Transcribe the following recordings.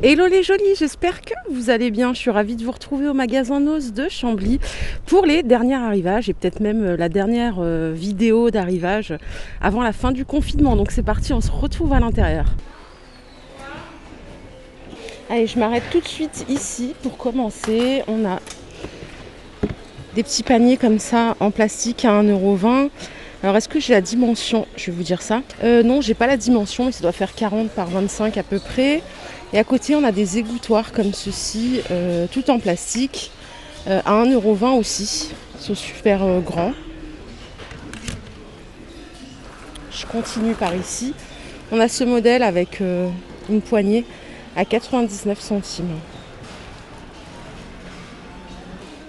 Hello les jolis, j'espère que vous allez bien. Je suis ravie de vous retrouver au magasin Noz de Chambly pour les derniers arrivages et peut-être même la dernière vidéo d'arrivage avant la fin du confinement. Donc c'est parti, on se retrouve à l'intérieur. Allez, je m'arrête tout de suite ici pour commencer. On a des petits paniers comme ça en plastique à 1,20 €. Alors est-ce que j'ai la dimension? Je vais vous dire ça. Non, j'ai pas la dimension, mais ça doit faire 40 par 25 à peu près. Et à côté, on a des égouttoirs comme ceci, tout en plastique, à 1,20 € aussi. Ils sont super grands. Je continue par ici. On a ce modèle avec une poignée à 99 centimes.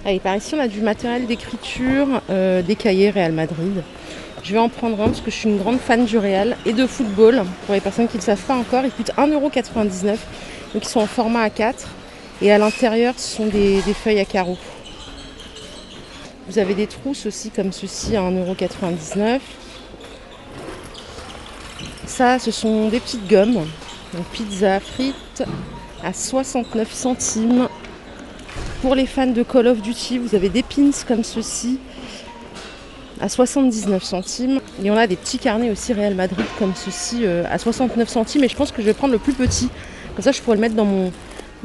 Allez, par ici, on a du matériel d'écriture, des cahiers Real Madrid. Je vais en prendre un parce que je suis une grande fan du Real et de football. Pour les personnes qui ne le savent pas encore, ils coûtent 1,99 €. Donc ils sont en format A4. Et à l'intérieur, ce sont des feuilles à carreaux. Vous avez des trousses aussi comme ceci à 1,99 €. Ça, ce sont des petites gommes. Donc pizza frites à 69 centimes. Pour les fans de Call of Duty, vous avez des pins comme ceci à 79 centimes. Et on a des petits carnets aussi Real Madrid comme ceci à 69 centimes. Et je pense que je vais prendre le plus petit. Comme ça, je pourrais le mettre dans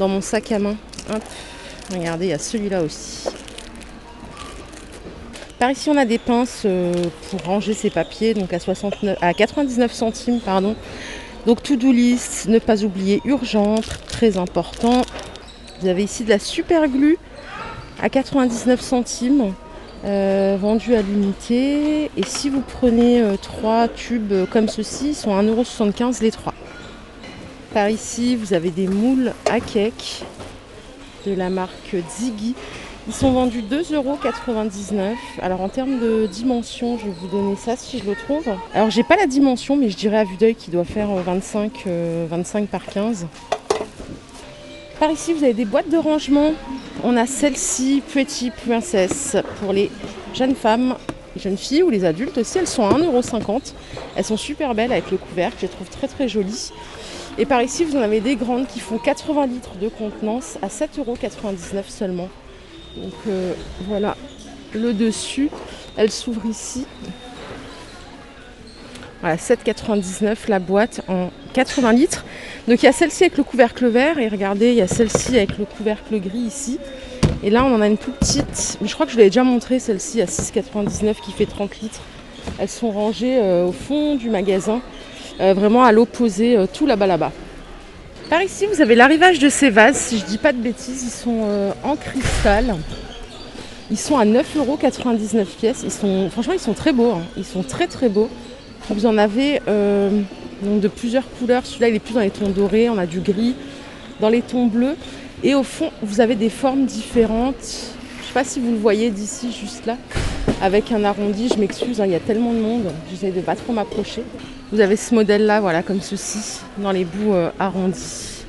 mon sac à main. Hop. Regardez, il y a celui-là aussi. Par ici, on a des pinces pour ranger ses papiers, donc à 99 centimes. Pardon. Donc, to-do list, ne pas oublier urgente, très important. Vous avez ici de la super glue à 99 centimes. Vendu à l'unité. Et si vous prenez 3 tubes comme ceci, ils sont à 1,75 € les 3. Par ici, vous avez des moules à cake de la marque Ziggy. Ils sont vendus 2,99 €. Alors en termes de dimension, je vais vous donner ça si je le trouve. Alors j'ai pas la dimension, mais je dirais à vue d'œil qu'il doit faire 25 par 15. Par ici, vous avez des boîtes de rangement. On a celle-ci, Pretty Princess, pour les jeunes femmes, les jeunes filles ou les adultes aussi. Elles sont à 1,50 €. Elles sont super belles avec le couvercle, je les trouve très très jolies. Et par ici, vous en avez des grandes qui font 80 litres de contenance à 7,99 € seulement. Donc voilà le dessus. Elle s'ouvre ici. Voilà, 7,99 € la boîte en 80 litres. Donc il y a celle-ci avec le couvercle vert et regardez, il y a celle-ci avec le couvercle gris ici. Et là, on en a une plus petite. Mais je crois que je vous l'avais déjà montré, celle-ci à 6,99 € qui fait 30 litres. Elles sont rangées au fond du magasin, vraiment à l'opposé, tout là-bas. Par ici, vous avez l'arrivage de ces vases. Si je dis pas de bêtises, ils sont en cristal. Ils sont à 9,99 € pièce. Franchement, ils sont très beaux. Hein. Ils sont très très beaux. Vous en avez donc de plusieurs couleurs. Celui-là, il est plus dans les tons dorés. On a du gris, dans les tons bleus. Et au fond, vous avez des formes différentes. Je ne sais pas si vous le voyez d'ici, juste là, avec un arrondi. Je m'excuse, hein, il y a tellement de monde. J'essaie de ne pas trop m'approcher. Vous avez ce modèle-là, voilà, comme ceci, dans les bouts arrondis.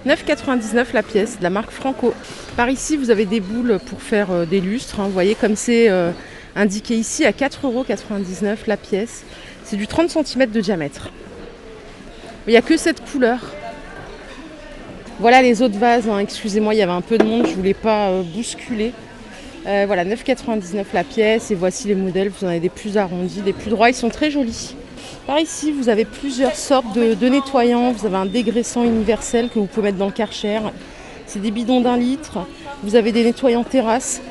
9,99 € la pièce, de la marque Franco. Par ici, vous avez des boules pour faire des lustres. Hein, vous voyez comme c'est indiqué ici, à 4,99 € la pièce. C'est du 30 cm de diamètre. Il n'y a que cette couleur. Voilà les autres vases. Hein. Excusez-moi, il y avait un peu de monde, je ne voulais pas bousculer. Voilà, 9,99 € la pièce. Et voici les modèles. Vous en avez des plus arrondis, des plus droits. Ils sont très jolis. Par ici, vous avez plusieurs sortes de nettoyants. Vous avez un dégraissant universel que vous pouvez mettre dans le Karcher. C'est des bidons d'1 litre. Vous avez des nettoyants terrasse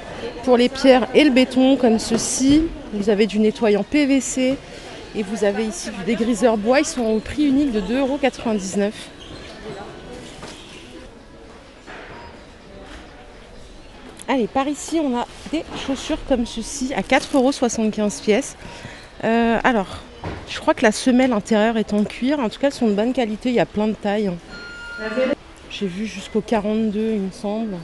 pour les pierres et le béton, comme ceci. Vous avez du nettoyant PVC. Et vous avez ici du dégriseur bois. Ils sont au prix unique de 2,99 €. Allez, par ici, on a des chaussures comme ceci à 4,75 € pièce. Alors, je crois que la semelle intérieure est en cuir. En tout cas, elles sont de bonne qualité. Il y a plein de tailles. J'ai vu jusqu'au 42, il me semble.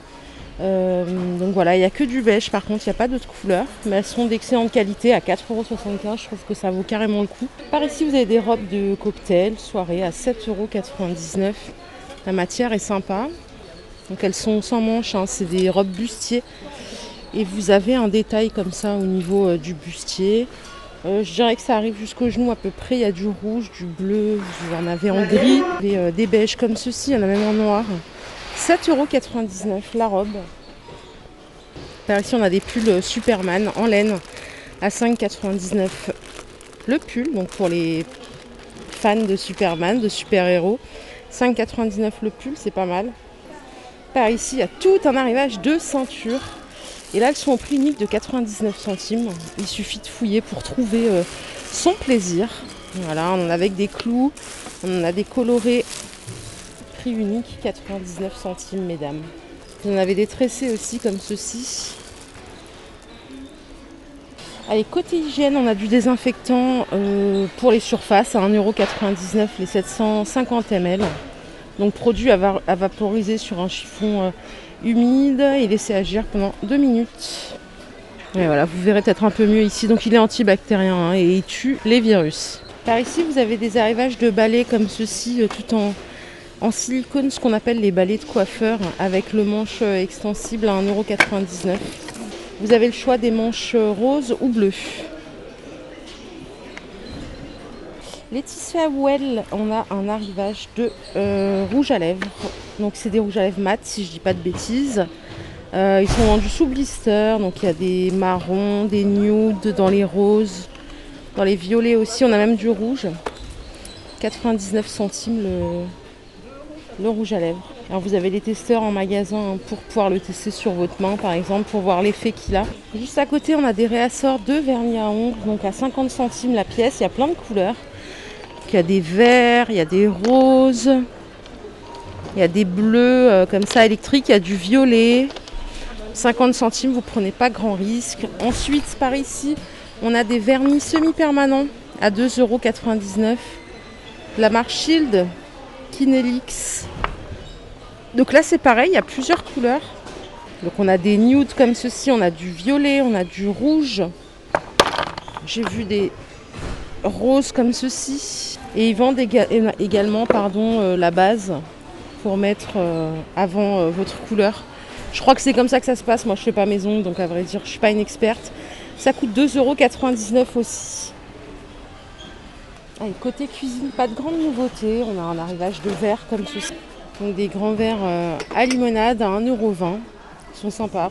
Donc voilà, il n'y a que du beige. Par contre, il n'y a pas d'autres couleurs. Mais elles sont d'excellente qualité à 4,75 €. Je trouve que ça vaut carrément le coup. Par ici, vous avez des robes de cocktail, soirée à 7,99 €. La matière est sympa. Donc elles sont sans manches, hein. C'est des robes bustier. Et vous avez un détail comme ça au niveau du bustier. Je dirais que ça arrive jusqu'au genou à peu près. Il y a du rouge, du bleu, vous en avez en gris, des beiges comme ceci, il y en a même en noir. 7,99 € la robe. Par ici on a des pulls Superman en laine à 5,99 € le pull, donc pour les fans de Superman, de super-héros. 5,99 € le pull, c'est pas mal. Par ici il y a tout un arrivage de ceintures. Et là, elles sont au prix unique de 99 centimes. Il suffit de fouiller pour trouver son plaisir. Voilà, on en a avec des clous, on en a des colorés. Prix unique, 99 centimes, mesdames. Vous en avez des tressés aussi, comme ceci. Allez, côté hygiène, on a du désinfectant pour les surfaces à 1,99 € les 750 ml. Donc, produit à vaporiser sur un chiffon humide et laisser agir pendant 2 minutes. Et voilà, vous verrez peut-être un peu mieux ici. Donc il est antibactérien et il tue les virus. Par ici, vous avez des arrivages de balais comme ceci, tout en silicone, ce qu'on appelle les balais de coiffeur, avec le manche extensible à 1,99 €. Vous avez le choix des manches roses ou bleues. Les tissus à Well, on a un arrivage de rouge à lèvres. Donc c'est des rouges à lèvres mat, si je dis pas de bêtises. Ils sont vendus sous blister, donc il y a des marrons, des nudes, dans les roses, dans les violets aussi. On a même du rouge. 99 centimes le rouge à lèvres. Alors vous avez les testeurs en magasin pour pouvoir le tester sur votre main par exemple, pour voir l'effet qu'il a. Juste à côté, on a des réassorts de vernis à ongles, donc à 50 centimes la pièce. Il y a plein de couleurs. Il y a des verts, il y a des roses, il y a des bleus comme ça électriques, il y a du violet. 50 centimes, vous prenez pas grand risque. Ensuite, par ici, on a des vernis semi-permanents à 2,99 €. La marque Shield, Kinelix. Donc là, c'est pareil, il y a plusieurs couleurs. Donc on a des nudes comme ceci, on a du violet, on a du rouge. J'ai vu des roses comme ceci. Et ils vendent également la base pour mettre avant votre couleur. Je crois que c'est comme ça que ça se passe. Moi, je fais pas mes ongles, donc à vrai dire, je suis pas une experte. Ça coûte 2,99 € aussi. Allez, côté cuisine, pas de grande nouveauté. On a un arrivage de verres comme ceci. Donc des grands verres à limonade à 1,20 €. Ils sont sympas.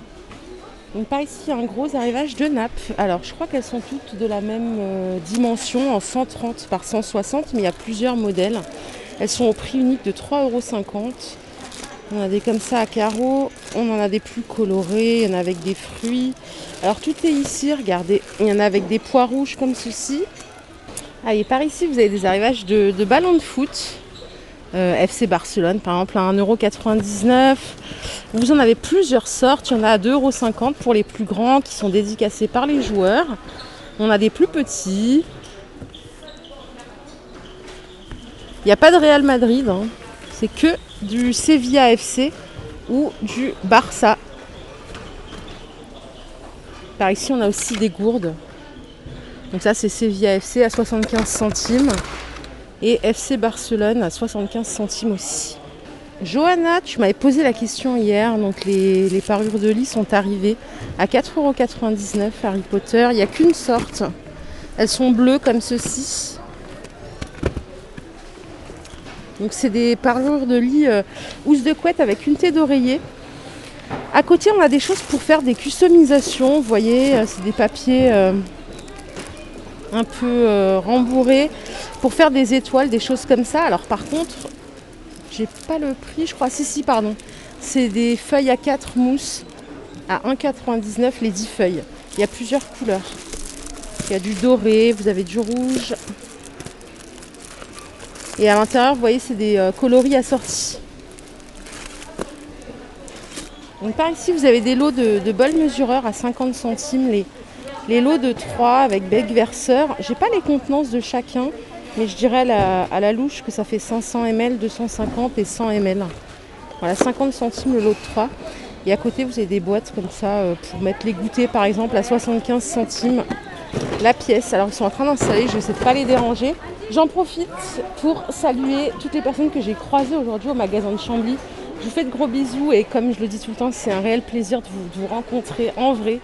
Donc par ici, il y a un gros arrivage de nappes. Alors, je crois qu'elles sont toutes de la même dimension, en 130 par 160, mais il y a plusieurs modèles. Elles sont au prix unique de 3,50 €. On a des comme ça à carreaux, on en a des plus colorés, il y en a avec des fruits. Alors tout est ici, regardez, il y en a avec des pois rouges comme ceci. Allez, par ici, vous avez des arrivages de ballons de foot. FC Barcelone, par exemple, à 1,99 €. Vous en avez plusieurs sortes. Il y en a à 2,50 € pour les plus grands qui sont dédicacés par les joueurs. On a des plus petits. Il n'y a pas de Real Madrid. C'est que du Sevilla FC ou du Barça. Par ici, on a aussi des gourdes. Donc ça, c'est Sevilla FC à 75 centimes. Et FC Barcelone à 75 centimes aussi. Johanna, tu m'avais posé la question hier, donc les parures de lit sont arrivées à 4,99 € Harry Potter. Il n'y a qu'une sorte. Elles sont bleues comme ceci. Donc c'est des parures de lit housse de couette avec une thé d'oreiller. À côté, on a des choses pour faire des customisations. Vous voyez, c'est des papiers un peu rembourrés pour faire des étoiles, des choses comme ça. Alors par contre, j'ai pas le prix, je crois. Si, pardon. C'est des feuilles à 4 mousses à 1,99 € les 10 feuilles. Il y a plusieurs couleurs. Il y a du doré, vous avez du rouge. Et à l'intérieur, vous voyez, c'est des coloris assortis. Donc par ici, vous avez des lots de bols mesureurs à 50 centimes. Les lots de 3 avec bec verseur. J'ai pas les contenances de chacun, mais je dirais à la louche que ça fait 500 ml, 250 et 100 ml. Voilà, 50 centimes le lot de 3. Et à côté, vous avez des boîtes comme ça pour mettre les goûters, par exemple, à 75 centimes la pièce. Alors, ils sont en train d'installer, je n'essaie de pas les déranger. J'en profite pour saluer toutes les personnes que j'ai croisées aujourd'hui au magasin de Chambly. Je vous fais de gros bisous et comme je le dis tout le temps, c'est un réel plaisir de vous rencontrer en vrai.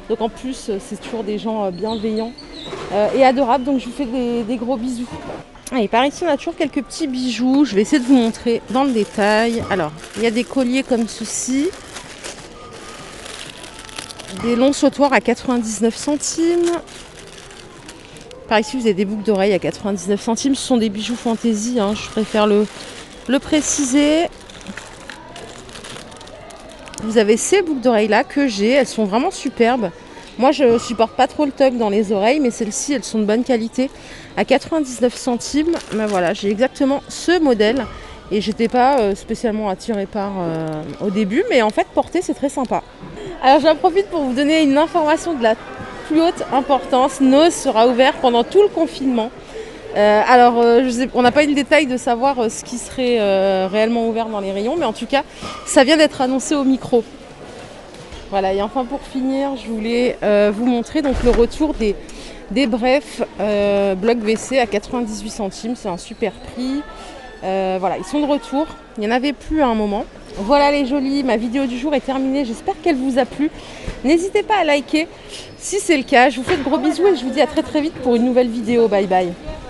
Donc en plus, c'est toujours des gens bienveillants et adorables. Donc je vous fais des gros bisous. Et par ici, on a toujours quelques petits bijoux. Je vais essayer de vous montrer dans le détail. Alors, il y a des colliers comme ceci. Des longs sautoirs à 99 centimes. Par ici, vous avez des boucles d'oreilles à 99 centimes. Ce sont des bijoux fantaisie, hein, je préfère le préciser. Vous avez ces boucles d'oreilles là que j'ai. Elles sont vraiment superbes. Moi, je supporte pas trop le tuck dans les oreilles, mais celles-ci, elles sont de bonne qualité. À 99 centimes, ben voilà, j'ai exactement ce modèle. Et j'étais pas spécialement attirée par au début, mais en fait, porter, c'est très sympa. Alors, j'en profite pour vous donner une information de la plus haute importance. Nose sera ouvert pendant tout le confinement. On n'a pas eu le détail de savoir ce qui serait réellement ouvert dans les rayons, mais en tout cas, ça vient d'être annoncé au micro. Voilà, et enfin pour finir, je voulais vous montrer donc le retour des brefs bloc WC à 98 centimes. C'est un super prix. Voilà, ils sont de retour. Il n'y en avait plus à un moment. Voilà les jolis, ma vidéo du jour est terminée. J'espère qu'elle vous a plu. N'hésitez pas à liker si c'est le cas. Je vous fais de gros bisous et je vous dis à très très vite pour une nouvelle vidéo. Bye bye.